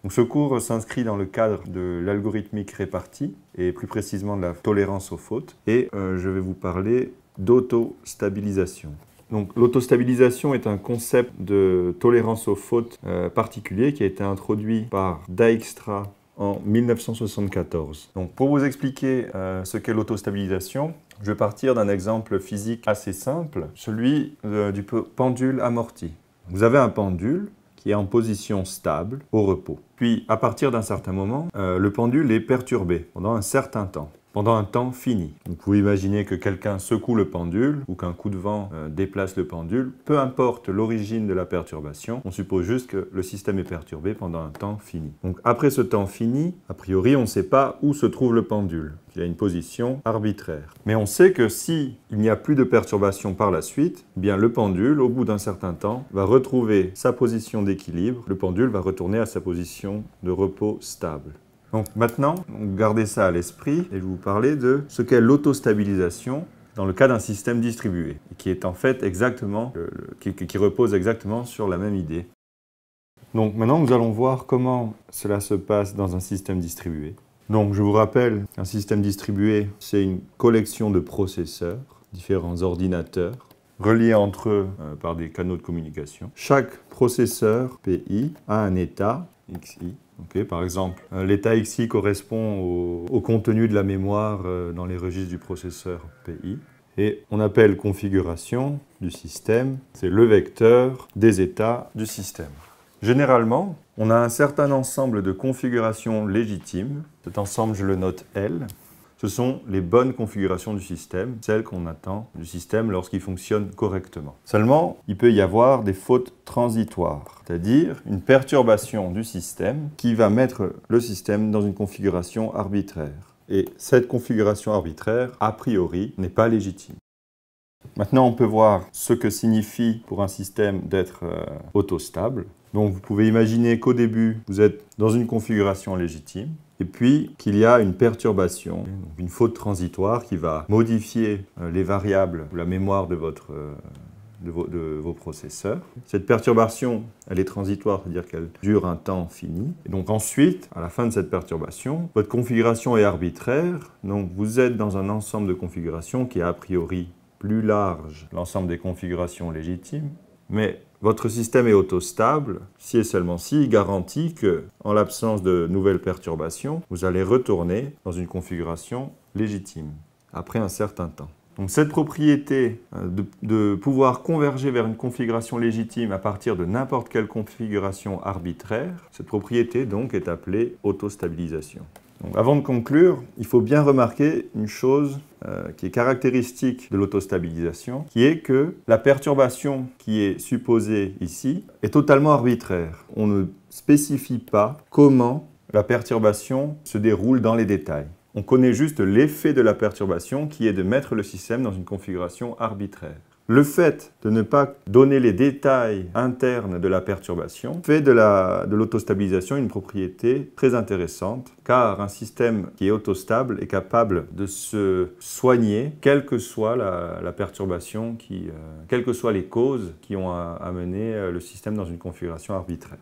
Donc, ce cours s'inscrit dans le cadre de l'algorithmique répartie et plus précisément de la tolérance aux fautes. Et je vais vous parler d'autostabilisation. Donc, l'autostabilisation est un concept de tolérance aux fautes particulier qui a été introduit par Dijkstra en 1974. Donc, pour vous expliquer ce qu'est l'autostabilisation, je vais partir d'un exemple physique assez simple, celui du pendule amorti. Vous avez un pendule qui est en position stable, au repos. Puis, à partir d'un certain moment, le pendule est perturbé pendant un certain temps. Pendant un temps fini. Vous pouvez imaginer que quelqu'un secoue le pendule ou qu'un coup de vent déplace le pendule. Peu importe l'origine de la perturbation, on suppose juste que le système est perturbé pendant un temps fini. Donc après ce temps fini, a priori, on ne sait pas où se trouve le pendule. Il a une position arbitraire. Mais on sait que si il n'y a plus de perturbation par la suite, eh bien le pendule, au bout d'un certain temps, va retrouver sa position d'équilibre. Le pendule va retourner à sa position de repos stable. Donc maintenant, gardez ça à l'esprit et je vais vous parler de ce qu'est l'autostabilisation dans le cas d'un système distribué, qui est en fait exactement, qui repose exactement sur la même idée. Donc maintenant, nous allons voir comment cela se passe dans un système distribué. Donc je vous rappelle qu'un système distribué, c'est une collection de processeurs, différents ordinateurs, reliés entre eux par des canaux de communication. Chaque processeur PI a un état XI. Okay, par exemple, l'état XI correspond au contenu de la mémoire dans les registres du processeur PI. Et on appelle configuration du système, c'est le vecteur des états du système. Généralement, on a un certain ensemble de configurations légitimes. Cet ensemble, je le note L. Ce sont les bonnes configurations du système, celles qu'on attend du système lorsqu'il fonctionne correctement. Seulement, il peut y avoir des fautes transitoires, c'est-à-dire une perturbation du système qui va mettre le système dans une configuration arbitraire. Et cette configuration arbitraire, a priori, n'est pas légitime. Maintenant, on peut voir ce que signifie pour un système d'être autostable. Donc, vous pouvez imaginer qu'au début, vous êtes dans une configuration légitime, et puis qu'il y a une perturbation, une faute transitoire qui va modifier les variables ou la mémoire de vos processeurs. Cette perturbation, elle est transitoire, c'est-à-dire qu'elle dure un temps fini. Et donc ensuite, à la fin de cette perturbation, votre configuration est arbitraire. Donc vous êtes dans un ensemble de configurations qui est a priori plus large que l'ensemble des configurations légitimes. Mais votre système est autostable si et seulement si il garantit que, en l'absence de nouvelles perturbations, vous allez retourner dans une configuration légitime après un certain temps. Donc cette propriété de pouvoir converger vers une configuration légitime à partir de n'importe quelle configuration arbitraire, cette propriété donc est appelée autostabilisation. Donc, avant de conclure, il faut bien remarquer une chose qui est caractéristique de l'autostabilisation, qui est que la perturbation qui est supposée ici est totalement arbitraire. On ne spécifie pas comment la perturbation se déroule dans les détails. On connaît juste l'effet de la perturbation qui est de mettre le système dans une configuration arbitraire. Le fait de ne pas donner les détails internes de la perturbation fait de l'autostabilisation une propriété très intéressante, car un système qui est autostable est capable de se soigner, quelle que soit la perturbation, quelles que soient les causes qui ont amené le système dans une configuration arbitraire.